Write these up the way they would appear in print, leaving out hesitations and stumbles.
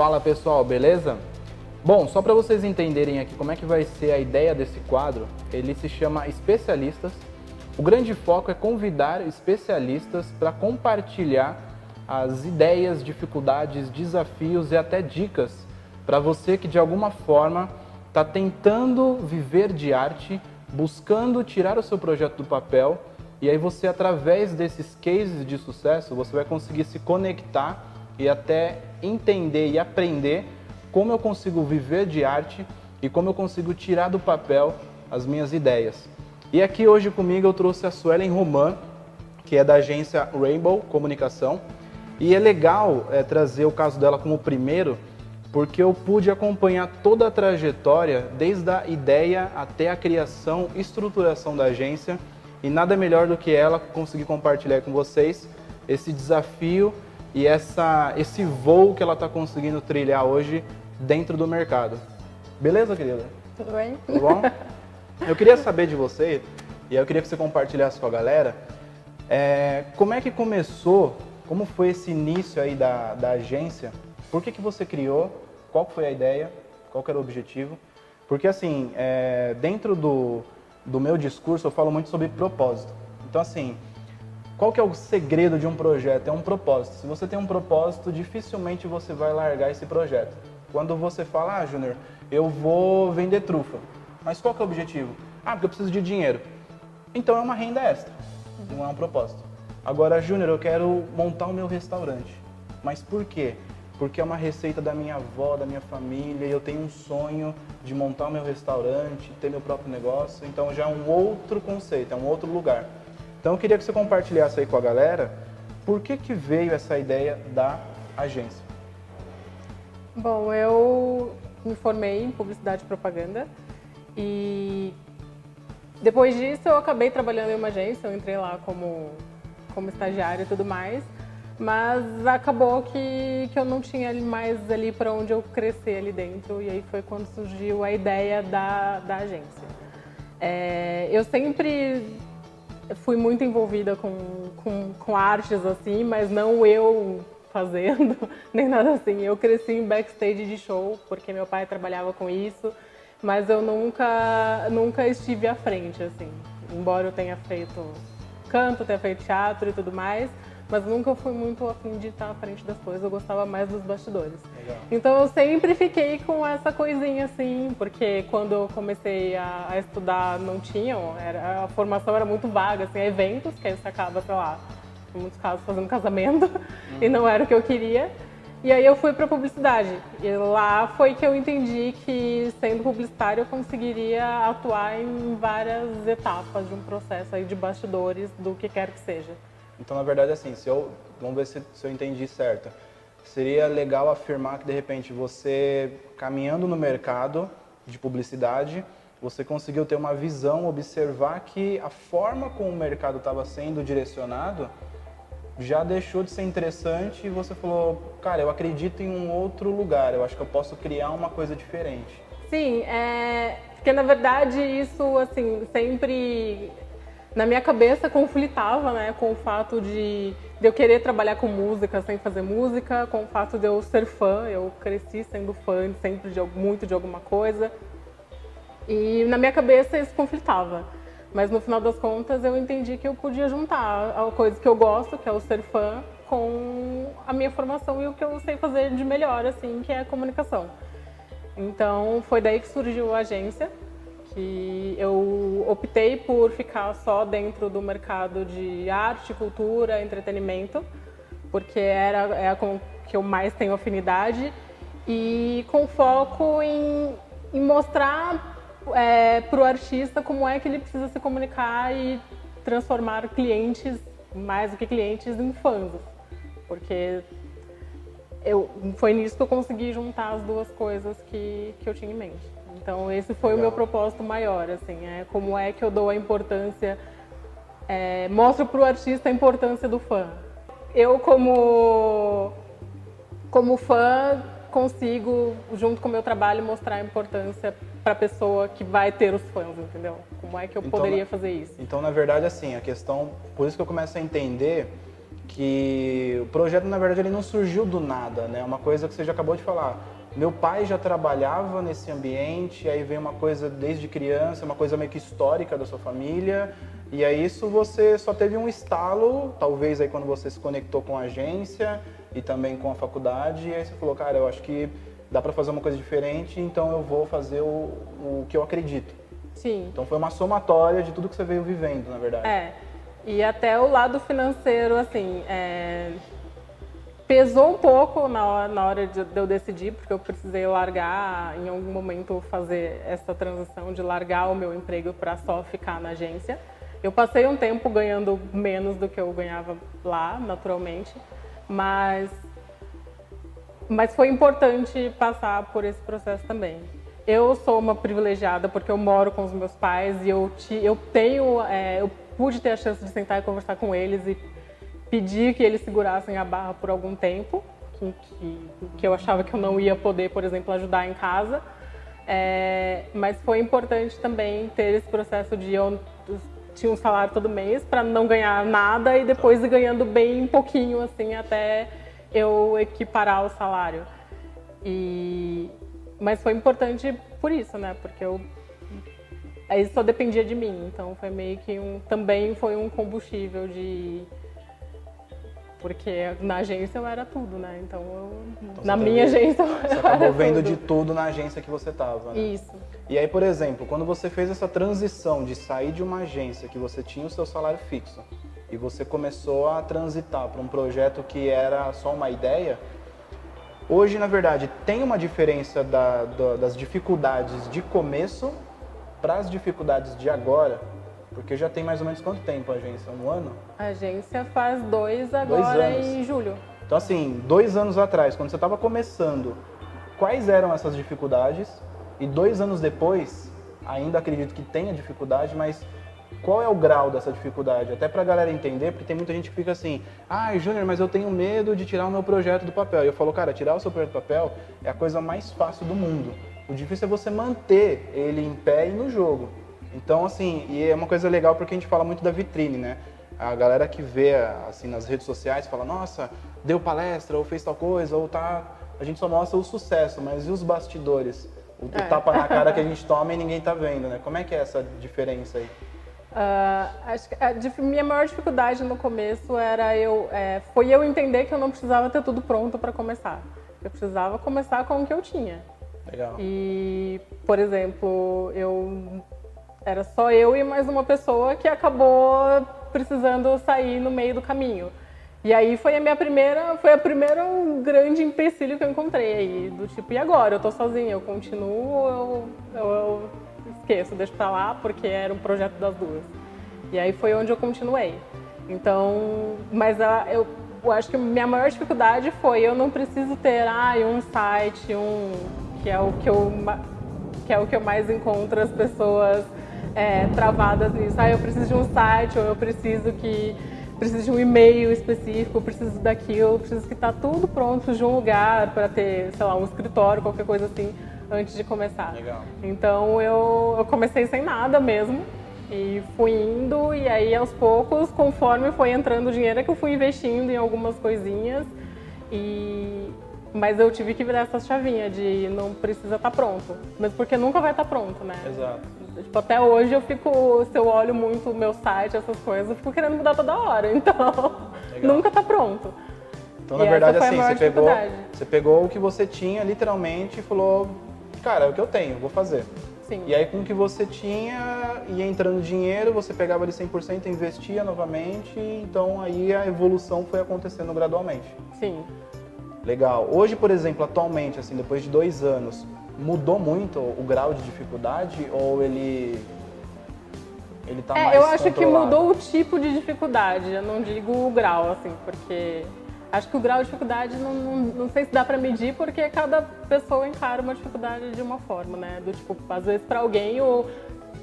Fala pessoal, beleza? Bom, só para vocês entenderem aqui como é que vai ser a ideia desse quadro, ele se chama Especialistas. O grande foco é convidar especialistas para compartilhar as ideias, dificuldades, desafios e até dicas para você que de alguma forma está tentando viver de arte, buscando tirar o seu projeto do papel, e aí você, através desses cases de sucesso, você vai conseguir se conectar e até entender e aprender como eu consigo viver de arte e como eu consigo tirar do papel as minhas ideias. E aqui hoje comigo eu trouxe a Suelen Roman, que é da agência Rainbow Comunicação, e é legal trazer o caso dela como primeiro, porque eu pude acompanhar toda a trajetória, desde a ideia até a criação e estruturação da agência, e nada melhor do que ela conseguir compartilhar com vocês esse desafio e esse voo que ela está conseguindo trilhar hoje dentro do mercado. Beleza, querida? Tudo bem? Tudo bom? Eu queria saber de você, e eu queria que você compartilhasse com a galera, como é que começou, como foi esse início aí da agência, por que você criou, qual foi a ideia, qual que era o objetivo? Porque assim, dentro do meu discurso eu falo muito sobre propósito. Então assim, qual que é o segredo de um projeto? É um propósito. Se você tem um propósito, dificilmente você vai largar esse projeto. Quando você fala, Júnior, eu vou vender trufa. Mas qual que é o objetivo? Porque eu preciso de dinheiro. Então é uma renda extra, não é um propósito. Agora, Júnior, eu quero montar o meu restaurante. Mas por quê? Porque é uma receita da minha avó, da minha família, e eu tenho um sonho de montar o meu restaurante, ter meu próprio negócio. Então já é um outro conceito, é um outro lugar. Então eu queria que você compartilhasse aí com a galera por que veio essa ideia da agência. Bom, eu me formei em publicidade e propaganda e depois disso eu acabei trabalhando em uma agência, eu entrei lá como estagiária e tudo mais, mas acabou que eu não tinha mais ali para onde eu crescer ali dentro, e aí foi quando surgiu a ideia da agência. Eu sempre fui muito envolvida com artes assim, mas não eu fazendo, nem nada assim. Eu cresci em backstage de show, porque meu pai trabalhava com isso, mas eu nunca estive à frente, assim. Embora eu tenha feito canto, tenha feito teatro e tudo mais, mas nunca fui muito afim de estar à frente das coisas, eu gostava mais dos bastidores. Legal. Então eu sempre fiquei com essa coisinha assim, porque quando eu comecei a estudar não tinham, a formação era muito vaga, assim, eventos, que aí você acaba, sei lá, em muitos casos fazendo casamento, e não era o que eu queria. E aí eu fui para publicidade, e lá foi que eu entendi que sendo publicitária eu conseguiria atuar em várias etapas de um processo aí de bastidores, do que quer que seja. Então, na verdade, assim, vamos ver se eu entendi certo. Seria legal afirmar que, de repente, você, caminhando no mercado de publicidade, você conseguiu ter uma visão, observar que a forma como o mercado estava sendo direcionado já deixou de ser interessante e você falou, cara, eu acredito em um outro lugar, eu acho que eu posso criar uma coisa diferente. Sim, porque, na verdade, isso, assim, sempre na minha cabeça conflitava, né, com o fato de eu querer trabalhar com música sem fazer música, com o fato de eu ser fã, eu cresci sendo fã sempre muito de alguma coisa, e na minha cabeça isso conflitava, mas no final das contas eu entendi que eu podia juntar a coisa que eu gosto, que é o ser fã, com a minha formação e o que eu sei fazer de melhor, assim, que é a comunicação. Então foi daí que surgiu a agência, que eu optei por ficar só dentro do mercado de arte, cultura, entretenimento, porque é com que eu mais tenho afinidade, e com foco em mostrar para o artista como é que ele precisa se comunicar e transformar clientes, mais do que clientes, em fãs, porque foi nisso que eu consegui juntar as duas coisas que eu tinha em mente. Então esse foi o meu propósito maior, assim, como é que eu dou a importância, mostro para o artista a importância do fã. Eu como fã consigo, junto com o meu trabalho, mostrar a importância para a pessoa que vai ter os fãs, entendeu? Como é que eu poderia fazer isso? Então, na verdade, assim, a questão, por isso que eu começo a entender que o projeto, na verdade, ele não surgiu do nada, né? Uma coisa que você já acabou de falar. Meu pai já trabalhava nesse ambiente, aí vem uma coisa desde criança, uma coisa meio que histórica da sua família, e aí isso você só teve um estalo, talvez aí quando você se conectou com a agência e também com a faculdade, e aí você falou, cara, eu acho que dá para fazer uma coisa diferente, então eu vou fazer o que eu acredito. Sim. Então foi uma somatória de tudo que você veio vivendo, na verdade. E até o lado financeiro, assim, pesou um pouco na hora de eu decidir, porque eu precisei largar, em algum momento, fazer essa transição de largar o meu emprego para só ficar na agência. Eu passei um tempo ganhando menos do que eu ganhava lá, naturalmente, mas foi importante passar por esse processo também. Eu sou uma privilegiada porque eu moro com os meus pais e eu pude ter a chance de sentar e conversar com eles e pedir que eles segurassem a barra por algum tempo, que eu achava que eu não ia poder, por exemplo, ajudar em casa. Mas foi importante também ter esse processo de eu tinha um salário todo mês para não ganhar nada e depois ir ganhando bem pouquinho, assim, até eu equiparar o salário. Mas foi importante por isso, né? Porque aí só dependia de mim, então foi meio que também foi um combustível porque na agência eu era tudo, né? Então na minha agência eu era Você acabou vendo tudo. de tudo na agência que você estava, né? Isso. E aí, por exemplo, quando você fez essa transição de sair de uma agência que você tinha o seu salário fixo e você começou a transitar para um projeto que era só uma ideia, hoje, na verdade, tem uma diferença das dificuldades de começo para as dificuldades de agora? Porque já tem mais ou menos quanto tempo a agência? Um ano? A agência faz 2 agora anos. em julho. Então, assim, 2 anos atrás, quando você estava começando, quais eram essas dificuldades? E 2 anos depois, ainda acredito que tenha dificuldade, mas qual é o grau dessa dificuldade? Até pra galera entender, porque tem muita gente que fica assim, Júnior, mas eu tenho medo de tirar o meu projeto do papel. E eu falo, cara, tirar o seu projeto do papel é a coisa mais fácil do mundo. O difícil é você manter ele em pé e no jogo. Então, assim, e é uma coisa legal porque a gente fala muito da vitrine, né? A galera que vê, assim, nas redes sociais fala, nossa, deu palestra, ou fez tal coisa, ou tá... A gente só mostra o sucesso, mas e os bastidores? O tapa na cara que a gente toma e ninguém tá vendo, né? Como é que é essa diferença aí? Acho que a minha maior dificuldade no começo foi eu entender que eu não precisava ter tudo pronto para começar. Eu precisava começar com o que eu tinha. Legal. E, por exemplo, era só eu e mais uma pessoa que acabou precisando sair no meio do caminho. E aí foi a primeira grande empecilho que eu encontrei aí, do tipo, e agora? Eu tô sozinha, eu continuo, eu esqueço, deixo pra lá, porque era um projeto das duas. E aí foi onde eu continuei. Então, mas eu acho que a minha maior dificuldade foi eu não preciso ter um site, que é o que eu mais encontro as pessoas travadas nisso. Eu preciso de um site, ou eu preciso de um e-mail específico, eu preciso daquilo, eu preciso que tá tudo pronto de um lugar para ter, sei lá, um escritório, qualquer coisa assim, antes de começar. Legal. Então eu comecei sem nada mesmo e fui indo, e aí aos poucos, conforme foi entrando dinheiro, é que eu fui investindo em algumas coisinhas, mas eu tive que virar essa chavinha de não precisa estar pronto, mesmo porque nunca vai estar pronto, né? Exato. Tipo, até hoje se eu olho muito o meu site, essas coisas, eu fico querendo mudar toda hora, então nunca tá pronto. Então, na verdade, assim, você pegou o que você tinha, literalmente, e falou, cara, é o que eu tenho, vou fazer. Sim. E aí, com o que você tinha, ia entrando dinheiro, você pegava ali 100% e investia novamente, então aí a evolução foi acontecendo gradualmente. Sim. Legal. Hoje, por exemplo, atualmente, assim, depois de 2 anos, mudou muito o grau de dificuldade ou ele tá mais eu acho que controlado? mudou o tipo de dificuldade, eu não digo o grau, assim, porque acho que o grau de dificuldade não sei se dá pra medir, porque cada pessoa encara uma dificuldade de uma forma, né? Do tipo, às vezes pra alguém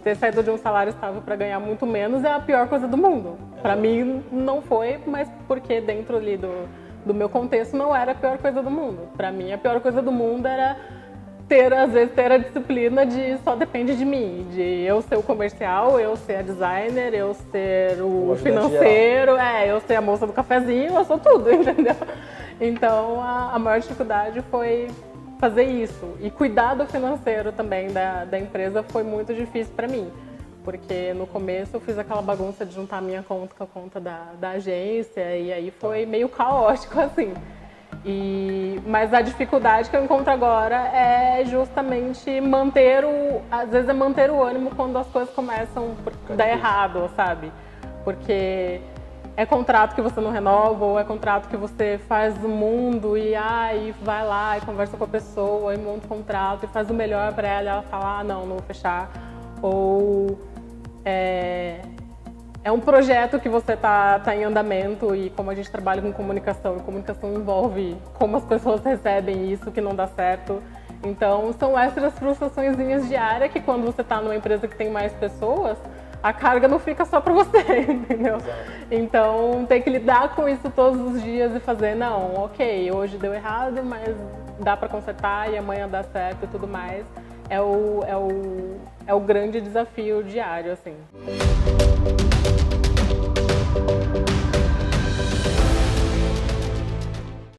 ter saído de um salário estável para ganhar muito menos é a pior coisa do mundo. Pra mim não foi, mas porque dentro ali do meu contexto não era a pior coisa do mundo. Pra mim a pior coisa do mundo era às vezes, ter a disciplina de só depende de mim, de eu ser o comercial, eu ser a designer, eu ser o financeiro, eu ser a moça do cafezinho, eu sou tudo, entendeu? Então, a maior dificuldade foi fazer isso. E cuidar do financeiro também da empresa foi muito difícil para mim. Porque no começo eu fiz aquela bagunça de juntar minha conta com a conta da agência e aí foi meio caótico, assim. Mas a dificuldade que eu encontro agora é justamente às vezes é manter o ânimo quando as coisas começam a dar errado, sabe? Porque é contrato que você não renova, ou é contrato que você faz o mundo e vai lá e conversa com a pessoa e monta o contrato e faz o melhor para ela fala, não vou fechar. Ou é um projeto que você tá em andamento e como a gente trabalha com comunicação, e comunicação envolve como as pessoas recebem isso, que não dá certo. Então, são essas frustraçõezinhas diárias que quando você está numa empresa que tem mais pessoas, a carga não fica só para você, entendeu? Exato. Então, tem que lidar com isso todos os dias e fazer, não, ok, hoje deu errado, mas dá para consertar e amanhã dá certo e tudo mais. É o grande desafio diário, assim.